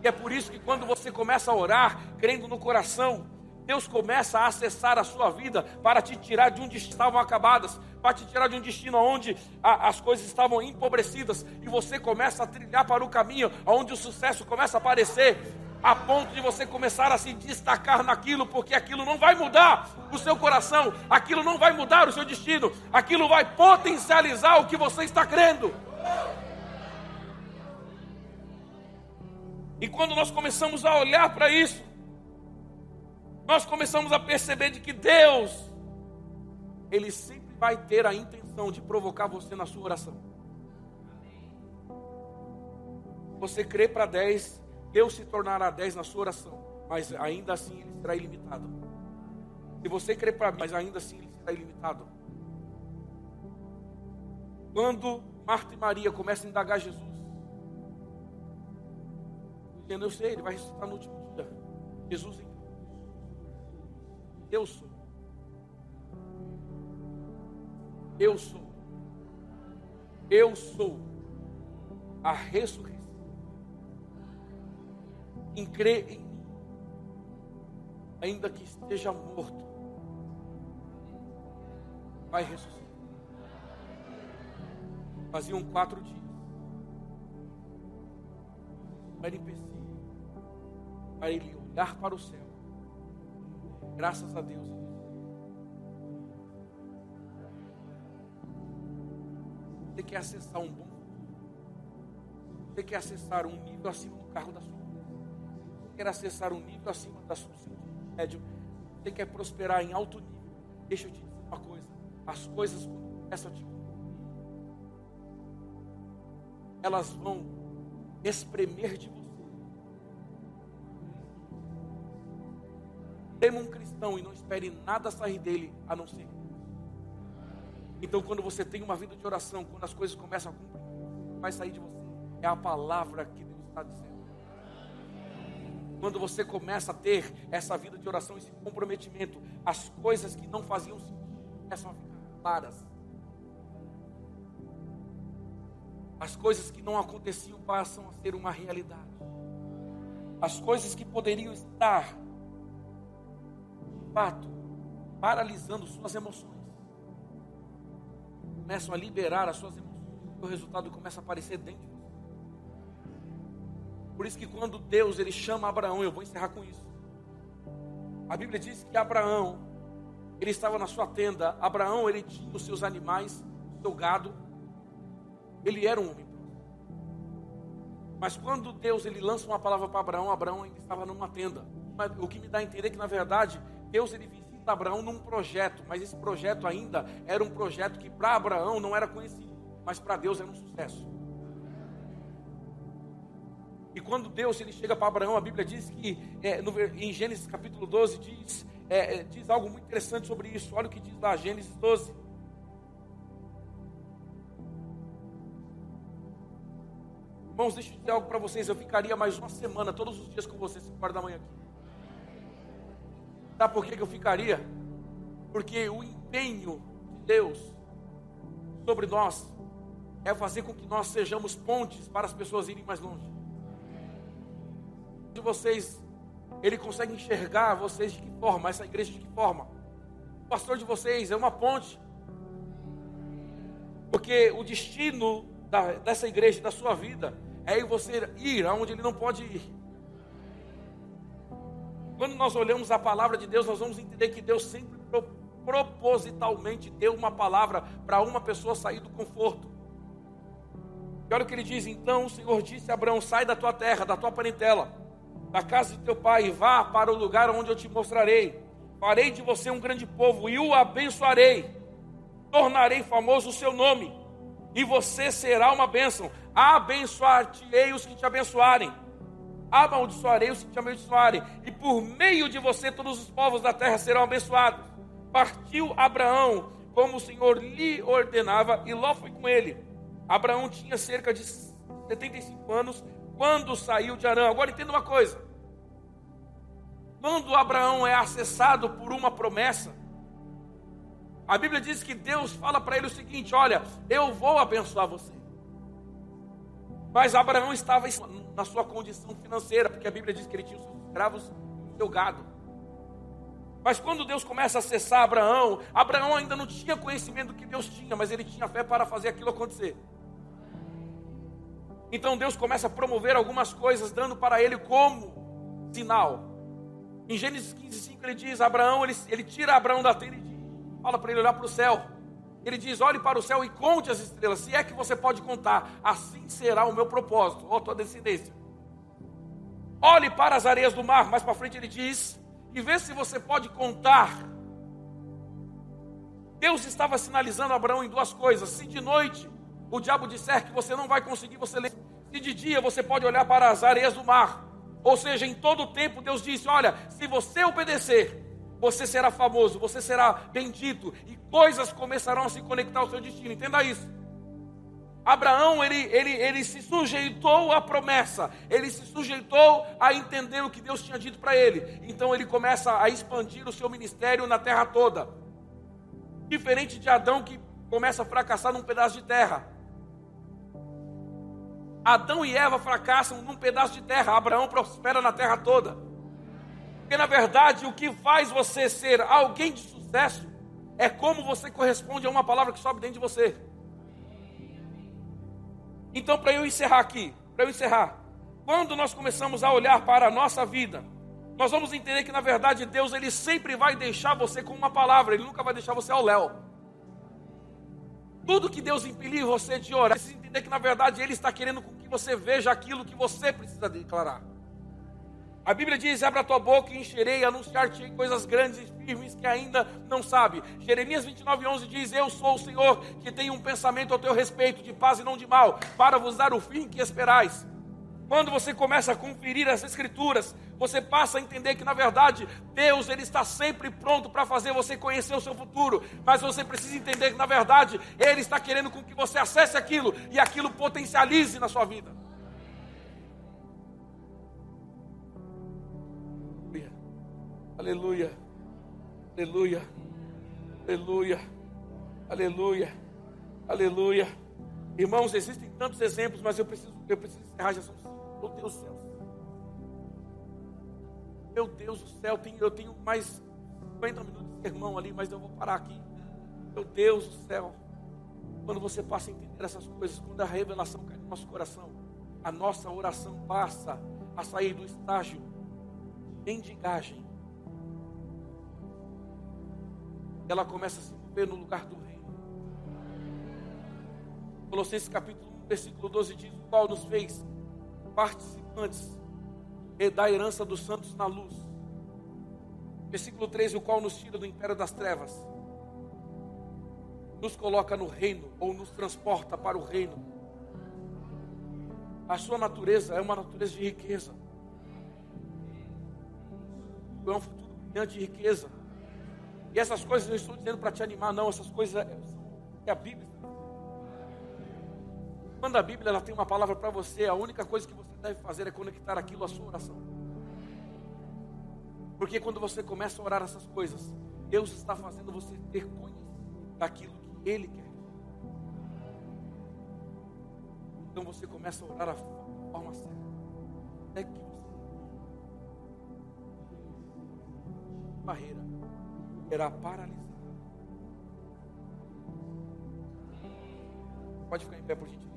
E é por isso que quando você começa a orar, crendo no coração, Deus começa a acessar a sua vida para te tirar de um destino que estavam acabadas, para te tirar de um destino onde as coisas estavam empobrecidas, e você começa a trilhar para o caminho onde o sucesso começa a aparecer, a ponto de você começar a se destacar naquilo, porque aquilo não vai mudar o seu coração, aquilo não vai mudar o seu destino, aquilo vai potencializar o que você está crendo. E quando nós começamos a olhar para isso, nós começamos a perceber de que Deus, Ele sempre vai ter a intenção de provocar você na sua oração. Você crê para 10, Deus se tornará 10 na sua oração, mas ainda assim Ele será ilimitado. Se você crer para mim, mas ainda assim ele será ilimitado. Quando Marta e Maria começam a indagar Jesus, dizendo, eu sei, ele vai ressuscitar no último dia. Jesus, eu sou. Eu sou. Eu sou a ressurreição. Em crer em mim, ainda que esteja morto, vai ressuscitar. Faziam 4 dias. Não era empecilho para ele olhar para o céu. Graças a Deus. Você quer acessar um bom futuro? Você quer acessar um nível acima do carro da sua vida? Você quer acessar um nível acima da sua médio? Você quer prosperar em alto nível? Deixa eu te dizer uma coisa. As coisas quando começam a te elas vão espremer de você. Tema um cristão e não espere nada sair dele a não ser. Então, quando você tem uma vida de oração, quando as coisas começam a cumprir, vai sair de você. É a palavra que Deus está dizendo. Quando você começa a ter essa vida de oração, esse comprometimento, as coisas que não faziam sentido começam a ficar claras. As coisas que não aconteciam passam a ser uma realidade. As coisas que poderiam estar, de fato, paralisando suas emoções, começam a liberar as suas emoções. E o resultado começa a aparecer dentro de você. Por isso que quando Deus ele chama Abraão, eu vou encerrar com isso. A Bíblia diz que Abraão, ele estava na sua tenda. Abraão, ele tinha os seus animais, o seu gado. Ele era um homem. Mas quando Deus ele lança uma palavra para Abraão, Abraão ainda estava numa tenda. Mas o que me dá a entender que na verdade Deus ele visita Abraão num projeto, mas esse projeto ainda era um projeto que para Abraão não era conhecido, mas para Deus era um sucesso. E quando Deus ele chega para Abraão, a Bíblia diz que em Gênesis capítulo 12 diz algo muito interessante sobre isso. Olha o que diz lá, Gênesis 12. Irmãos, deixa eu dizer algo para vocês. Eu ficaria mais uma semana, todos os dias com vocês, 5 horas da manhã aqui. Sabe por que eu ficaria? Porque o empenho de Deus sobre nós é fazer com que nós sejamos pontes para as pessoas irem mais longe. De vocês, ele consegue enxergar vocês de que forma, essa igreja de que forma. O pastor de vocês é uma ponte. Porque o destino dessa igreja, da sua vida, é você ir aonde ele não pode ir. Quando nós olhamos a palavra de Deus, nós vamos entender que Deus sempre propositalmente deu uma palavra para uma pessoa sair do conforto. E olha o que ele diz: então o Senhor disse a Abraão, sai da tua terra, da tua parentela, da casa de teu pai, e vá para o lugar onde eu te mostrarei. Farei de você um grande povo e o abençoarei. Tornarei famoso o seu nome e você será uma bênção. Abençoar-te-ei os que te abençoarem, amaldiçoarei os que te amaldiçoarem, e por meio de você todos os povos da terra serão abençoados. Partiu Abraão como o Senhor lhe ordenava, e Ló foi com ele. Abraão tinha cerca de 75 anos quando saiu de Harã. Agora entenda uma coisa: quando Abraão é acessado por uma promessa, a Bíblia diz que Deus fala para ele o seguinte: olha, eu vou abençoar você. Mas Abraão estava na sua condição financeira, porque a Bíblia diz que ele tinha os seus escravos e o seu gado. Mas quando Deus começa a acessar Abraão, Abraão ainda não tinha conhecimento do que Deus tinha, mas ele tinha fé para fazer aquilo acontecer. Então Deus começa a promover algumas coisas, dando para ele como sinal. Em Gênesis 15:5 ele diz, Abraão, ele tira Abraão da tenda e fala para ele olhar para o céu. Ele diz, olhe para o céu e conte as estrelas, se é que você pode contar, assim será o meu propósito, ou a tua descendência. Olhe para as areias do mar. Mais para frente ele diz, e vê se você pode contar. Deus estava sinalizando a Abraão em duas coisas: se de noite o diabo disser que você não vai conseguir, você lê. Se de dia você pode olhar para as areias do mar. Ou seja, em todo o tempo Deus disse, olha, se você obedecer, você será famoso, você será bendito, e coisas começarão a se conectar ao seu destino. Entenda isso. Abraão, ele se sujeitou à promessa, ele se sujeitou a entender o que Deus tinha dito para ele. Então ele começa a expandir o seu ministério na terra toda. Diferente de Adão, que começa a fracassar num pedaço de terra. Adão e Eva fracassam num pedaço de terra, Abraão prospera na terra toda. Porque na verdade o que faz você ser alguém de sucesso é como você corresponde a uma palavra que sobe dentro de você. Então, para eu encerrar aqui, quando nós começamos a olhar para a nossa vida, nós vamos entender que na verdade Deus, ele sempre vai deixar você com uma palavra, ele nunca vai deixar você ao léu. Tudo que Deus impelir você de orar, você precisa entender que na verdade ele está querendo que você veja aquilo que você precisa declarar. A Bíblia diz: abre a tua boca e encherei, anunciar-te coisas grandes e firmes que ainda não sabe. Jeremias 29:11 diz: eu sou o Senhor que tenho um pensamento ao teu respeito, de paz e não de mal, para vos dar o fim que esperais. Quando você começa a conferir as Escrituras, você passa a entender que na verdade Deus, ele está sempre pronto para fazer você conhecer o seu futuro. Mas você precisa entender que na verdade ele está querendo com que você acesse aquilo e aquilo potencialize na sua vida. Aleluia, aleluia, aleluia, aleluia, aleluia. Irmãos, existem tantos exemplos, mas eu preciso encerrar. Já são 5. Meu Deus do céu. Meu Deus do céu, eu tenho mais 50 minutos de sermão ali, mas eu vou parar aqui. Meu Deus do céu. Quando você passa a entender essas coisas, quando a revelação cai no nosso coração, a nossa oração passa a sair do estágio de mendigagem. Ela começa a se mover no lugar do reino. Colossenses capítulo 1, versículo 12 diz: o qual nos fez participantes da herança dos santos na luz. Versículo 13: o qual nos tira do império das trevas, nos coloca no reino, ou nos transporta para o reino. A sua natureza é uma natureza de riqueza. É um futuro brilhante de riqueza. E essas coisas eu estou dizendo para te animar, não. Essas coisas é a Bíblia. Quando a Bíblia ela tem uma palavra para você, a única coisa que você deve fazer é conectar aquilo à sua oração. Porque quando você começa a orar essas coisas, Deus está fazendo você ter conhecimento daquilo que Ele quer. Então você começa a orar a forma certa. Até que você barreira será paralisada. Pode ficar em pé, por gentileza.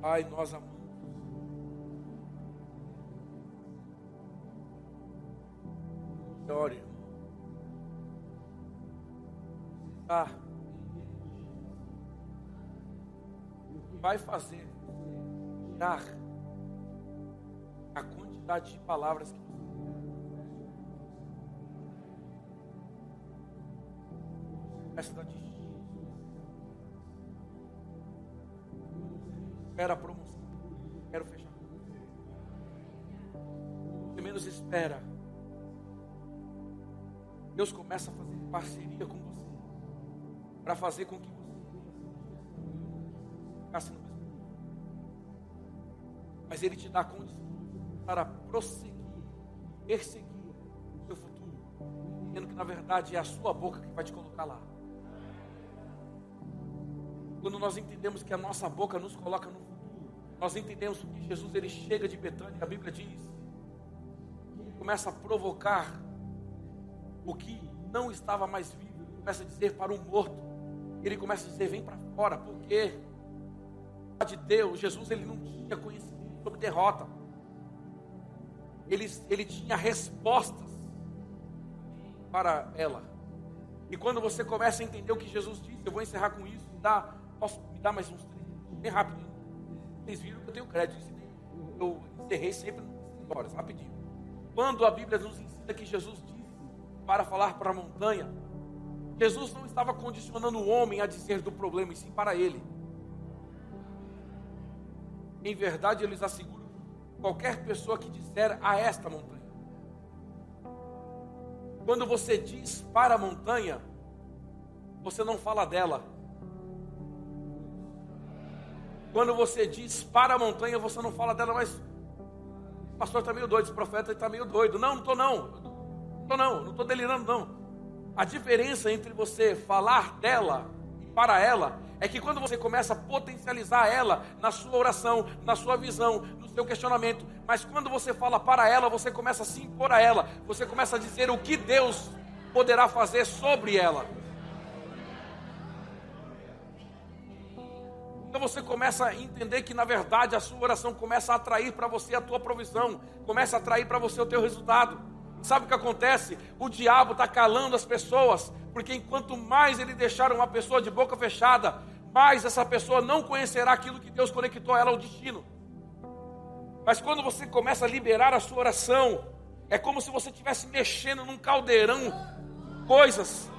Pai, nós amamos. Ore, irmão. Vai fazer dar a quantidade de palavras que você começa a dar de espera a promoção. Quero fechar. Você menos espera. Deus começa a fazer parceria com você para fazer com que você ficasse no mesmo. Mas Ele te dá condição para prosseguir, perseguir o seu futuro, entendendo que na verdade é a sua boca que vai te colocar lá. Quando nós entendemos que a nossa boca nos coloca no futuro, nós entendemos que Jesus ele chega de Betânia, a Bíblia diz, ele começa a provocar o que não estava mais vivo, ele começa a dizer para um morto, ele começa a dizer: vem para fora, porque de Deus, Jesus ele não tinha conhecimento sobre derrota, ele tinha respostas para ela. E quando você começa a entender o que Jesus disse, eu vou encerrar com isso, me dá mais uns 3 minutos, bem rápido. Vocês viram que eu tenho crédito. Eu encerrei sempre nas histórias, rapidinho. Quando a Bíblia nos ensina que Jesus disse para falar para a montanha, Jesus não estava condicionando o homem a dizer do problema, e sim para ele. Em verdade, eu lhes asseguro, qualquer pessoa que disser a esta montanha. Quando você diz para a montanha, você não fala dela. Quando você diz para a montanha, você não fala dela, mas o pastor está meio doido, esse profeta está meio doido. Não estou não estou delirando não. A diferença entre você falar dela e para ela é que quando você começa a potencializar ela na sua oração, na sua visão, no seu questionamento, mas quando você fala para ela, você começa a se impor a ela, você começa a dizer o que Deus poderá fazer sobre ela. Então você começa a entender que na verdade a sua oração começa a atrair para você a tua provisão, começa a atrair para você o teu resultado. Sabe o que acontece? O diabo está calando as pessoas, porque enquanto mais ele deixar uma pessoa de boca fechada, mais essa pessoa não conhecerá aquilo que Deus conectou a ela ao destino. Mas quando você começa a liberar a sua oração, é como se você estivesse mexendo num caldeirão, coisas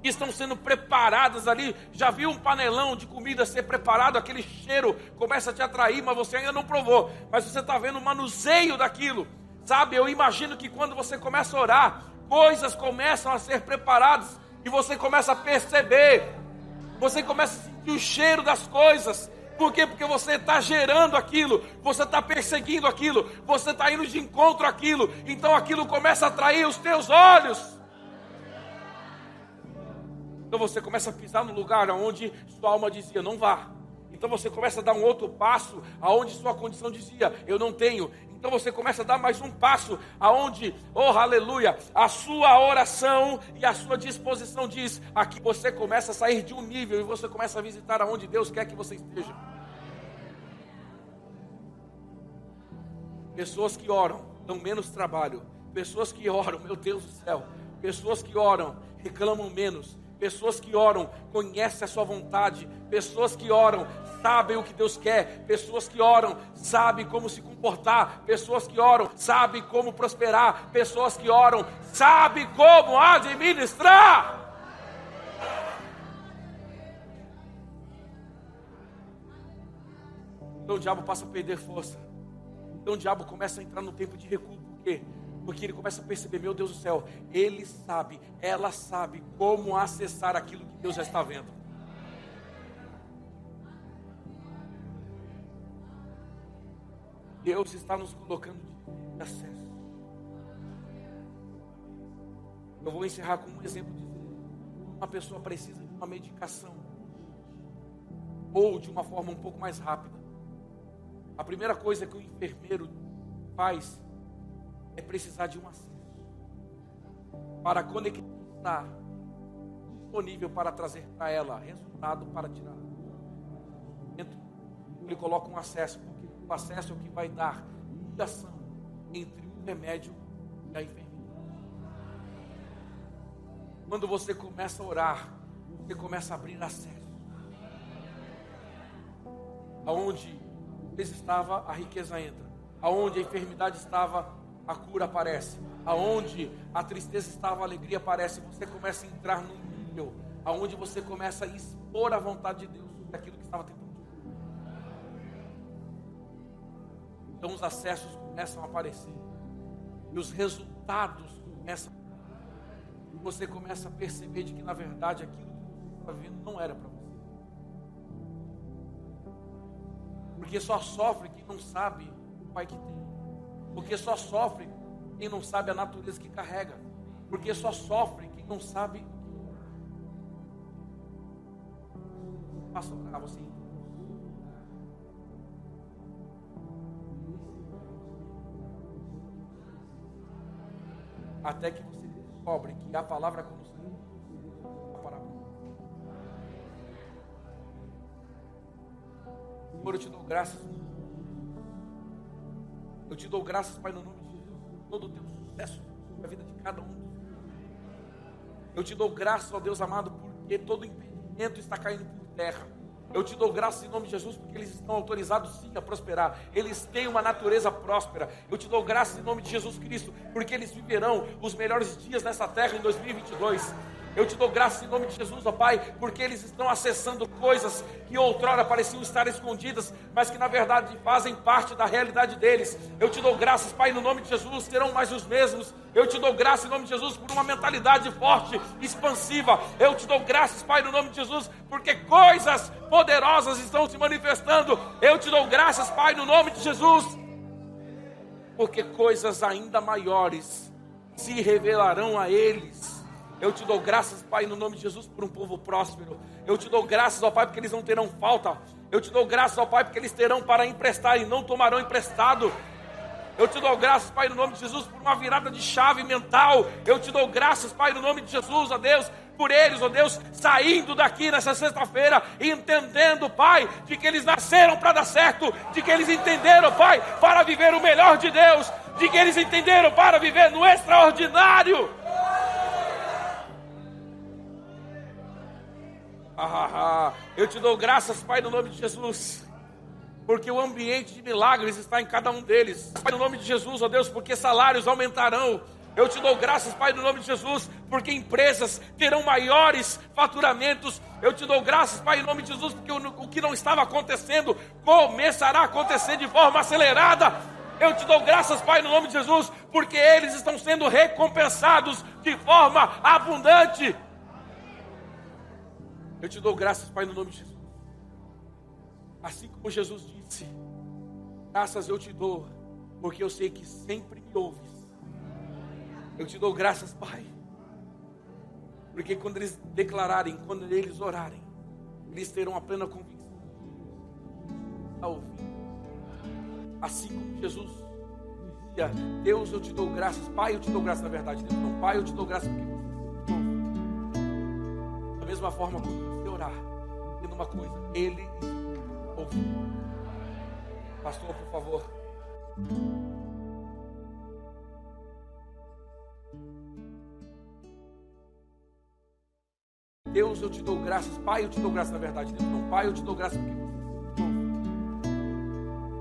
que estão sendo preparadas ali. Já viu um panelão de comida ser preparado? Aquele cheiro começa a te atrair, mas você ainda não provou, mas você está vendo o manuseio daquilo. Sabe, eu imagino que quando você começa a orar, coisas começam a ser preparadas e você começa a perceber, você começa a sentir o cheiro das coisas. Por quê? Porque você está gerando aquilo, você está perseguindo aquilo, você está indo de encontro àquilo, então aquilo começa a atrair os teus olhos. Então você começa a pisar no lugar onde sua alma dizia, não vá. Então você começa a dar um outro passo, aonde sua condição dizia, eu não tenho. Então você começa a dar mais um passo, aonde, oh aleluia, a sua oração e a sua disposição diz, aqui você começa a sair de um nível e você começa a visitar aonde Deus quer que você esteja. Pessoas que oram, dão menos trabalho. Pessoas que oram, meu Deus do céu. Pessoas que oram, reclamam menos. Pessoas que oram, conhecem a sua vontade. Pessoas que oram, sabem o que Deus quer. Pessoas que oram, sabem como se comportar. Pessoas que oram, sabem como prosperar. Pessoas que oram, sabem como administrar. Então o diabo passa a perder força. Então o diabo começa a entrar no tempo de recuo. Por quê? Porque ele começa a perceber, meu Deus do céu, ele sabe, ela sabe como acessar aquilo que Deus já está vendo. Deus está nos colocando de acesso. Eu vou encerrar com um exemplo de uma pessoa precisa de uma medicação ou de uma forma um pouco mais rápida. A primeira coisa que o enfermeiro faz é precisar de um acesso para conectar, disponível para trazer para ela resultado para tirar. Ele coloca um acesso, porque o acesso é o que vai dar ligação entre o remédio e a enfermidade. Quando você começa a orar, você começa a abrir acesso. Aonde estava, a riqueza entra. Aonde a enfermidade estava, a cura aparece. Aonde a tristeza estava, a alegria aparece. Você começa a entrar num nível aonde você começa a expor a vontade de Deus daquilo que estava tentando. Então os acessos começam a aparecer e os resultados começam. Você começa a perceber de que na verdade aquilo que você estava vivendo não era para você. Porque só sofre quem não sabe o Pai que tem. Porque só sofre quem não sabe a natureza que carrega. Porque só sofre quem não sabe. Faça orar você. Até que você descobre que a palavra quando sai, a palavra. Senhor, eu te dou graças. Eu te dou graças, Pai, no nome de Jesus, todo o teu sucesso na vida de cada um. Eu te dou graças, ó Deus amado, porque todo impedimento está caindo por terra. Eu te dou graças em nome de Jesus, porque eles estão autorizados sim a prosperar. Eles têm uma natureza próspera. Eu te dou graças em nome de Jesus Cristo, porque eles viverão os melhores dias nessa terra em 2022. Eu te dou graças em nome de Jesus, ó Pai, porque eles estão acessando coisas que outrora pareciam estar escondidas, mas que na verdade fazem parte da realidade deles. Eu te dou graças, Pai, no nome de Jesus, serão mais os mesmos. Eu te dou graças em nome de Jesus por uma mentalidade forte, expansiva. Eu te dou graças, Pai, no nome de Jesus, porque coisas poderosas estão se manifestando. Eu te dou graças, Pai, no nome de Jesus, porque coisas ainda maiores se revelarão a eles. Eu te dou graças, Pai, no nome de Jesus, por um povo próspero. Eu te dou graças, ó Pai, porque eles não terão falta. Eu te dou graças, ó Pai, porque eles terão para emprestar e não tomarão emprestado. Eu te dou graças, Pai, no nome de Jesus, por uma virada de chave mental. Eu te dou graças, Pai, no nome de Jesus, ó Deus, por eles, ó Deus, saindo daqui nessa sexta-feira, entendendo, Pai, de que eles nasceram para dar certo, de que eles entenderam, Pai, para viver o melhor de Deus, de que eles entenderam para viver no extraordinário. Eu te dou graças, Pai, no nome de Jesus, porque o ambiente de milagres está em cada um deles. Pai, no nome de Jesus, ó Deus, porque salários aumentarão. Eu te dou graças, Pai, no nome de Jesus, porque empresas terão maiores faturamentos. Eu te dou graças, Pai, em nome de Jesus, porque o que não estava acontecendo começará a acontecer de forma acelerada. Eu te dou graças, Pai, no nome de Jesus, porque eles estão sendo recompensados de forma abundante. Eu te dou graças, Pai, no nome de Jesus. Assim como Jesus disse, graças eu te dou, porque eu sei que sempre me ouves. Eu te dou graças, Pai, porque quando eles declararem, quando eles orarem, eles terão a plena convicção a ouvir. Assim como Jesus dizia, Deus, eu te dou graças, Pai, eu te dou graças, na verdade, Deus não, Pai, eu te dou graças porque você me ouve. Da mesma forma, quando você orar, entenda uma coisa, Ele ouve. Pastor, por favor. Deus, eu te dou graças, Pai, eu te dou graças, na verdade, Deus não, Pai, eu te dou graças porque você me ouve.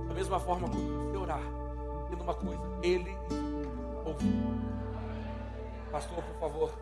Da mesma forma, quando você orar, entenda uma coisa, Ele ouve. Pastor, por favor.